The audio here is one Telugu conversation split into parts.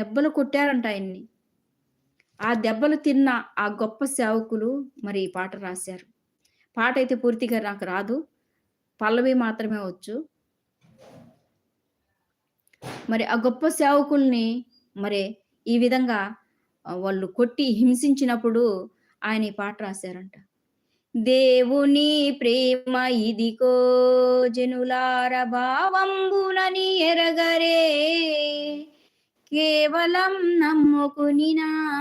దెబ్బలు కొట్టారంట ఆయన్ని. ఆ దెబ్బలు తిన్న ఆ గొప్ప సేవకులు మరి ఈ పాట రాశారు. పాటైతే పూర్తిగా నాకు రాదు. పల్లవి మాత్రమే వచ్చు. మరి ఆ గొప్ప సేవకుల్ని మరి ఈ విధంగా వాళ్ళు కొట్టి హింసించినప్పుడు ఆయన ఈ పాట రాశారంట. దేవుని ప్రేమ ఇదిగో జనులార భావంబులని ఎరగరే కేవలం నమ్ముకునినా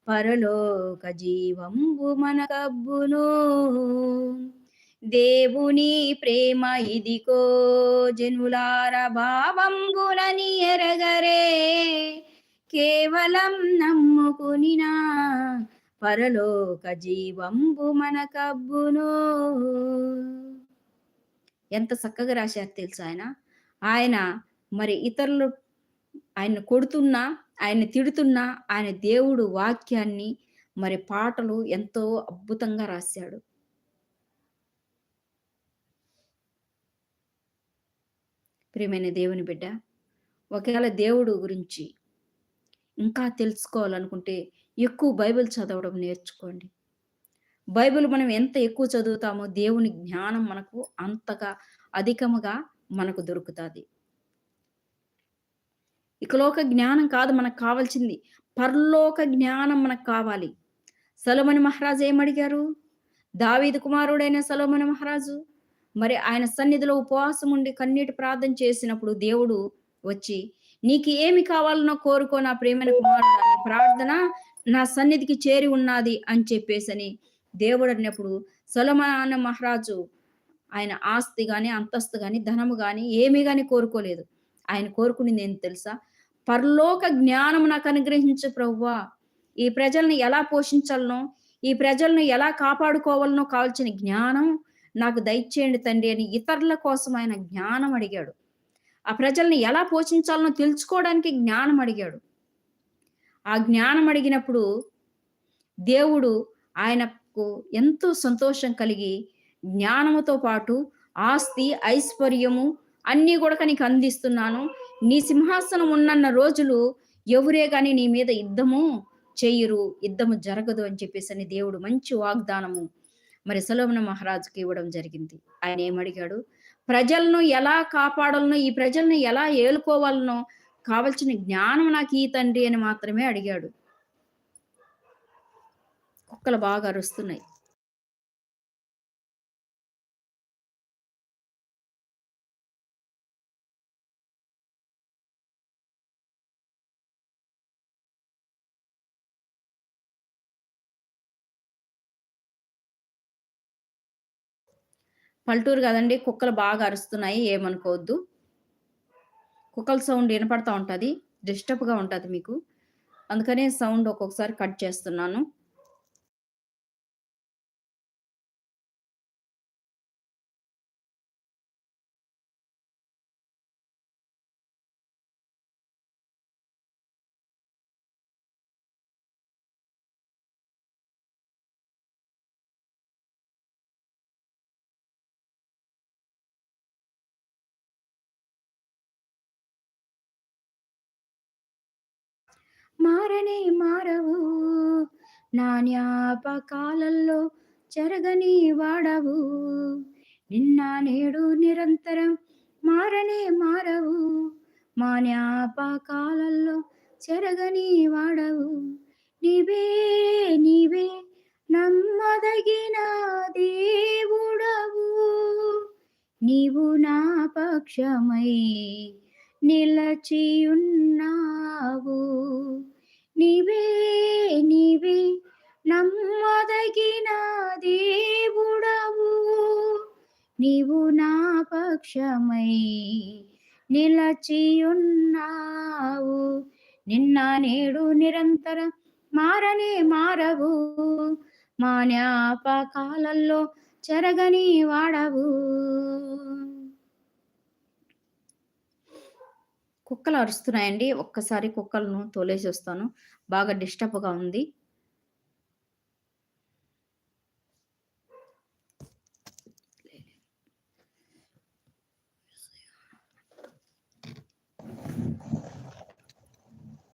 పరలోక జీవంబు మనకబ్బును. దేవుని ప్రేమ ఇదిగో జనులార భావంబులని ఎరగరే కేవలం నమ్ముకునినా పరలోక జీవంబు మనకబ్బును. ఎంత చక్కగా రాశారు తెలుసా ఆయన. ఆయన మరి ఇతరులు ఆయన్ని కొడుతున్నా, ఆయన్ని తిడుతున్నా, ఆయన దేవుడు వాక్యాన్ని మరి పాటలు ఎంతో అద్భుతంగా రాశాడు. ప్రియమైన దేవుని బిడ్డ, ఒకవేళ దేవుడు గురించి ఇంకా తెలుసుకోవాలనుకుంటే ఎక్కువ బైబిల్ చదవడం నేర్చుకోండి. బైబిల్ మనం ఎంత ఎక్కువ చదువుతామో దేవుని జ్ఞానం మనకు అంతగా అధికముగా మనకు దొరుకుతాది. ఇకలోక జ్ఞానం కాదు మనకు కావాల్సింది. పరలోక జ్ఞానం మనకు కావాలి. సొలొమోను మహారాజు ఏమడిగారు? దావీదు కుమారుడైన సొలొమోను మహారాజు మరి ఆయన సన్నిధిలో ఉపవాసం ఉండి కన్నీటి ప్రార్థన చేసినప్పుడు దేవుడు వచ్చి, "నీకు ఏమి కావాలనో కోరుకో నా ప్రియమైన కుమారుడా, నీ ప్రార్థన నా సన్నిధికి చేరి ఉన్నది" అని చెప్పేసని దేవుడు అన్నప్పుడు సొలొమోను మహారాజు ఆయన ఆస్తి గాని, అంతస్తు గాని, ధనము గాని ఏమి గాని కోరుకోలేదు. ఆయన కోరుకునింది ఏంటి తెలుసా? పరలోక జ్ఞానము నాకు అనుగ్రహించు ప్రభువా. ఈ ప్రజల్ని ఎలా పోషించాలనో, ఈ ప్రజలను ఎలా కాపాడుకోవాలనో కావాల్సిన జ్ఞానం నాకు దయచేయండి తండ్రి అని ఇతరుల కోసం ఆయన జ్ఞానం అడిగాడు. ఆ ప్రజల్ని ఎలా పోషించాలనో తెలుసుకోవడానికి జ్ఞానం అడిగాడు. ఆ జ్ఞానం అడిగినప్పుడు దేవుడు ఆయనకు ఎంతో సంతోషం కలిగి జ్ఞానముతో పాటు ఆస్తి, ఐశ్వర్యము అన్నీ గూడక నీకు అందిస్తున్నాను. నీ సింహాసనం ఉన్నన్న రోజులు ఎవరే గాని నీ మీద యుద్ధము చెయ్యరు. యుద్ధము జరగదు అని చెప్పేసని దేవుడు మంచి వాగ్దానము మరి సొలొమోను మహారాజుకి ఇవ్వడం జరిగింది. ఆయన ఏమడిగాడు? ప్రజలను ఎలా కాపాడాలనో, ఈ ప్రజల్ని ఎలా ఏలుకోవాలనో కావాల్సిన జ్ఞానం నాకీ తండ్రి అని మాత్రమే అడిగాడు. కుక్కలు బాగా అరుస్తున్నాయి. పల్లెటూరు గదండీ! కుక్కలు బాగా అరుస్తున్నాయి. ఏమనుకోవద్దు. కుక్కల సౌండ్ ఇనపడతా ఉంటది. డిస్టర్బ్‌గా ఉంటది మీకు. అందుకనే సౌండ్ ఒక్కొక్కసారి కట్ చేస్తున్నాను. మారనే మారవు నా జ్ఞాపకాలలో చెరగని వాడవు. నిన్న నేడు నిరంతరం మారనే మారవు. మా జ్ఞాపకాలలో చెరగని వాడవు. నీవే నీవే నమ్మదగిన దేవుడవు. నీవు నా పక్షమై నిలచియున్నావు. నీవే నీవే నమ్మదగిన దేవుడవు. నీవు నా పక్షమై నిలచియున్నావు. నిన్న నేడు నిరంతరం మారనే మారవు. మా జ్ఞాపకాలలో చెరగని వాడవు. కుక్కలు అరుస్తున్నాయండి. ఒక్కసారి కుక్కలను తోలేసొస్తాను. బాగా డిస్టర్బ్‌గా ఉంది.